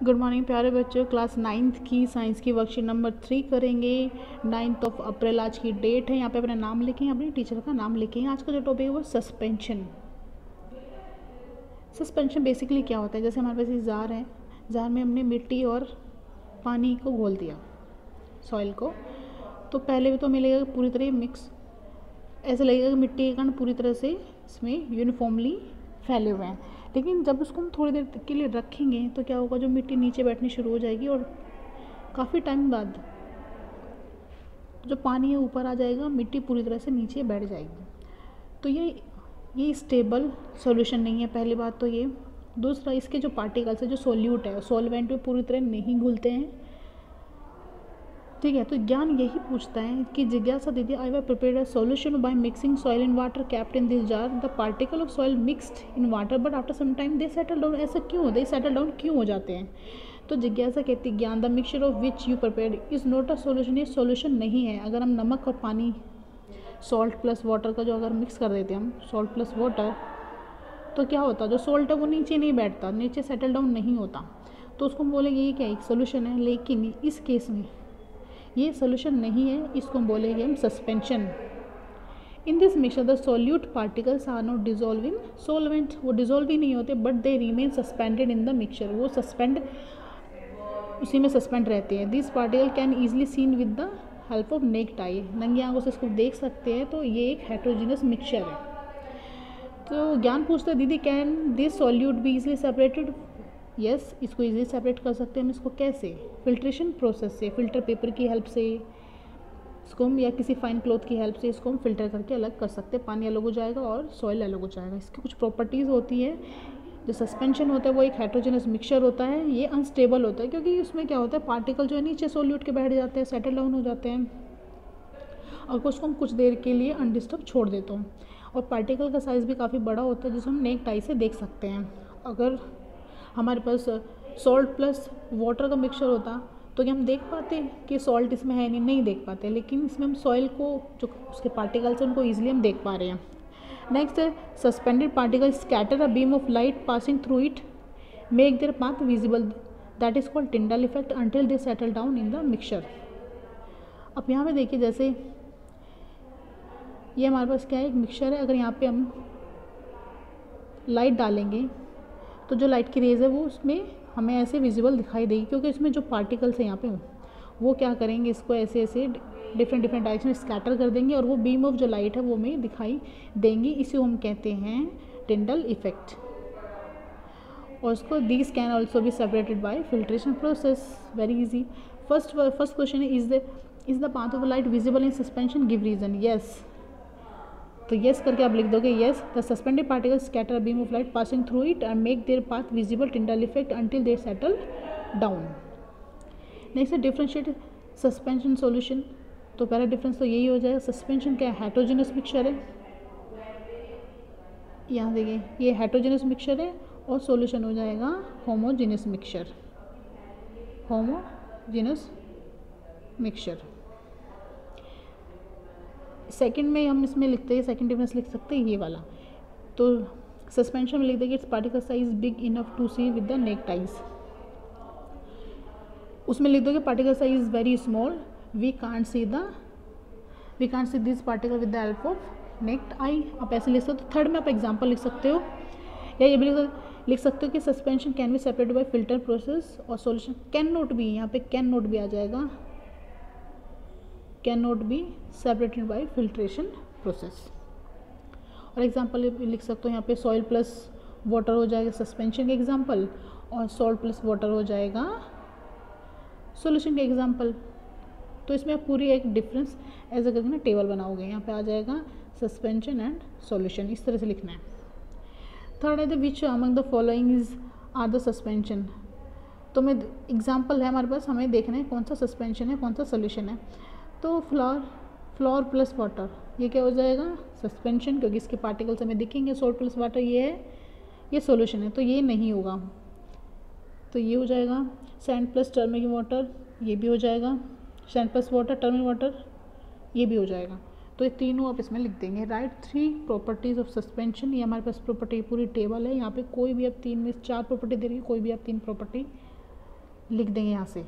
Good morning प्यारे बच्चों। Class 9th की साइंस की वर्कशीट नंबर 3 करेंगे। 9 अप्रैल आज की डेट है। यहाँ पे अपना नाम लिखें, अपने टीचर का नाम लिखें। आज का जो टॉपिक है वो सस्पेंशन। सस्पेंशन बेसिकली क्या होता है, जैसे हमारे पास ये जार है, जार में हमने मिट्टी और पानी को घोल दिया, सॉइल को। तो पहले तो मिलेगा पूरी तरह मिक्स, ऐसा लगेगा कि मिट्टी के कण पूरी तरह से इसमें यूनिफॉर्मली फैले हुए हैं। लेकिन जब उसको हम थोड़ी देर के लिए रखेंगे तो क्या होगा, जो मिट्टी नीचे बैठनी शुरू हो जाएगी और काफ़ी टाइम बाद जो पानी है ऊपर आ जाएगा, मिट्टी पूरी तरह से नीचे बैठ जाएगी। तो ये स्टेबल सॉल्यूशन नहीं है, पहली बात तो ये। दूसरा, इसके जो पार्टिकल्स है, जो सोल्यूट है, सॉल्वेंट में पूरी तरह नहीं घुलते हैं। ठीक है, तो ज्ञान यही पूछता है कि जिज्ञासा दीदी, I have prepared a solution by mixing soil in water capped in this jar. The particle of soil mixed in water but after some time they settle down. ऐसा क्यों होता है, सेटल डाउन क्यों हो जाते हैं? तो जिज्ञासा कहती है, ज्ञान the mixture of which you prepared is not a solution. ये सॉल्यूशन नहीं है। अगर हम नमक और पानी, सॉल्ट प्लस वाटर का जो अगर मिक्स कर देते हैं हम, सॉल्ट प्लस वाटर, तो क्या होता है, जो सॉल्ट है वो नीचे नहीं बैठता, नीचे सेटल डाउन नहीं होता। तो उसको हम बोलेंगे ये क्या एक सोल्यूशन है। लेकिन इस केस में ये सोल्यूशन नहीं है, इसको हम बोलेंगे हम suspension. In this mixture the solute particles are not dissolve in solvent. वो डिजोल्व ही नहीं होते, but they remain suspended in the mixture. वो सस्पेंड, उसी में सस्पेंड रहते हैं। This particle can easily seen with the help of naked eye. नंगी आंखों से इसको देख सकते हैं। तो ये एक हेट्रोजीनियस मिक्सचर है। तो ज्ञान पूछता है, दीदी can this solute be easily separated? Yes, इसको इजीली सेपरेट कर सकते हैं हम। इसको कैसे? फिल्ट्रेशन प्रोसेस से, फिल्टर पेपर की हेल्प से इसको हम, या किसी फाइन क्लॉथ की हेल्प से इसको हम फिल्टर करके अलग कर सकते हैं। पानी अलग हो जाएगा और सॉइल अलग हो जाएगा। इसकी कुछ प्रॉपर्टीज़ होती है। जो सस्पेंशन होता है वो एक हेट्रोजेनस मिक्सचर होता है। ये अनस्टेबल होता है क्योंकि उसमें क्या होता है, पार्टिकल जो है नीचे सोल्यूट के बैठ जाते हैं, सेटल डाउन हो जाते हैं, और उसको हम कुछ देर के लिए अनडिस्टर्ब छोड़ देते हैं। और पार्टिकल का साइज़ भी काफ़ी बड़ा होता है, जिसे हम नेक्ड आई से देख सकते हैं। अगर हमारे पास सॉल्ट प्लस वाटर का मिक्सचर होता तो क्या हम देख पाते कि सॉल्ट इसमें है? नहीं देख पाते। लेकिन इसमें हम सॉइल को, जो उसके पार्टिकल्स हैं, उनको ईजिली हम देख पा रहे हैं। नेक्स्ट है, suspended particle scatter a beam of light passing through it, make their path visible, that is called टिंडल effect until they settle down in the mixture. अब यहाँ पे देखिए, जैसे ये हमारे पास क्या है, एक मिक्सचर है। अगर यहाँ पे हम लाइट डालेंगे तो जो लाइट की रेज है वो उसमें हमें ऐसे विजिबल दिखाई देगी, क्योंकि इसमें जो पार्टिकल्स हैं यहाँ पे वो क्या करेंगे, इसको ऐसे ऐसे डिफरेंट डायरेक्शन में स्कैटर कर देंगे और वो बीम ऑफ जो लाइट है वो हमें दिखाई देंगी। इसे हम कहते हैं टिंडल इफेक्ट। और उसको these can also be separated by filtration process. Very easy. First question है, is the path of light visible in suspension, give reason. Yes, तो येस करके आप लिख दोगे, yes the suspended particles scatter beam of light passing through it and make their path visible Tyndall effect until they settle down. Next है differentiate suspension solution. तो पहला difference तो यही हो जाएगा, सस्पेंशन क्या है, हेट्रोजेनस मिक्सचर है। यहाँ देखिए, ये हेट्रोजेनस मिक्सचर है और सॉल्यूशन हो जाएगा homogeneous mixture, homogeneous mixture. Second में हम इसमें लिखते हैं, सेकंड डिफरेंस लिख सकते हैं ये वाला। तो सस्पेंशन में लिख देंगे, it's particle size big enough to see with the naked eyes. उसमें लिख दोगे particle size is very small, we can't see this particle with the help of naked eye. आप ऐसे लिख सकते हो। थर्ड में आप एग्जाम्पल लिख सकते हो, या ये भी लिख सकते हो कि suspension can be separated bye filter process, और सॉल्यूशन कैन नॉट बी, यहाँ पे कैन नॉट भी आ जाएगा, can not be separated by filtration process. और एग्जांपल लिख सकते हो, यहाँ पे सॉइल प्लस वाटर हो जाएगा सस्पेंशन के एग्जांपल, और सॉल्ट प्लस वाटर हो जाएगा सॉल्यूशन के एग्जांपल। तो इसमें आप पूरी एक डिफरेंस ऐसे करके ना टेबल बनाओगे, यहाँ पे आ जाएगा सस्पेंशन एंड सॉल्यूशन, इस तरह से लिखना है। थर्ड है, the which among the following is are the suspension. तो मैं एग्जाम्पल है हमारे पास, हमें देखना है कौन सा सस्पेंशन है, कौन सा सोल्यूशन है। तो फ्लोर प्लस वाटर, ये क्या हो जाएगा, सस्पेंशन, क्योंकि इसके पार्टिकल्स हमें दिखेंगे। सॉल्ट प्लस वाटर ये है, ये सॉल्यूशन है, तो ये नहीं होगा, तो ये हो जाएगा। सैंड प्लस टर्मरिक वाटर, ये भी हो जाएगा। Sand plus water, turmeric water, ये भी हो जाएगा। तो ये तीनों आप इसमें लिख देंगे। Right 3 properties of suspension. ये हमारे पास प्रॉपर्टी पूरी टेबल है। यहाँ पे कोई भी आप 3 में 4 प्रॉपर्टी दे रही है, कोई भी आप 3 प्रॉपर्टी लिख देंगे यहाँ से।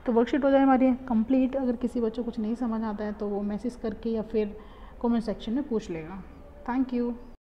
तो वर्कशीट हो जाए हमारी कंप्लीट। अगर किसी बच्चों को कुछ नहीं समझ आता है तो वो मैसेज करके या फिर कमेंट सेक्शन में पूछ लेगा। Thank you.